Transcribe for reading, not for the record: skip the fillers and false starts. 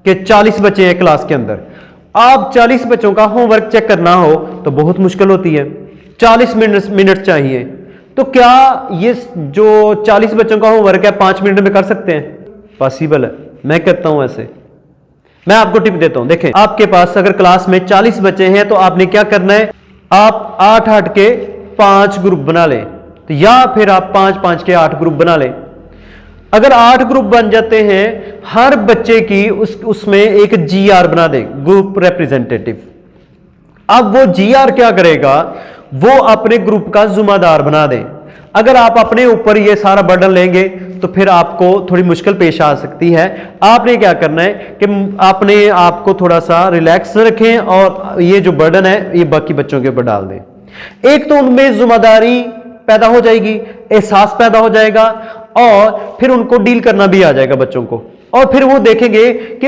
कि 40 बच्चे हैं क्लास के अंदर, आप 40 बच्चों का होमवर्क चेक करना हो तो बहुत मुश्किल होती है, 40 मिनट चाहिए। तो क्या ये जो 40 बच्चों का होमवर्क है 5 मिनट में कर सकते हैं? पॉसिबल है, मैं करता हूं ऐसे। मैं आपको टिप देता हूं, देखें आपके पास अगर क्लास में 40 बच्चे हैं तो आपने क्या करना है, आप 8-8 के 5 ग्रुप बना लें, तो या फिर आप 5-5 के 8 ग्रुप बना लें। अगर 8 ग्रुप बन जाते हैं, हर बच्चे की उसमें एक जीआर बना दें, ग्रुप रिप्रेजेंटेटिव। अब वो जीआर क्या करेगा, वो अपने ग्रुप का जिम्मेदार बना दें। अगर आप अपने ऊपर ये सारा बर्डन लेंगे तो फिर आपको थोड़ी मुश्किल पेश आ सकती है। आपने क्या करना है कि अपने आप को थोड़ा सा रिलैक्स रखें और ये जो बर्डन है ये बाकी बच्चों के ऊपर डाल दें। एक तो उनमें जिम्मेदारी पैदा हो जाएगी, एहसास पैदा हो जाएगा और फिर उनको डील करना भी आ जाएगा बच्चों को, और फिर वो देखेंगे कि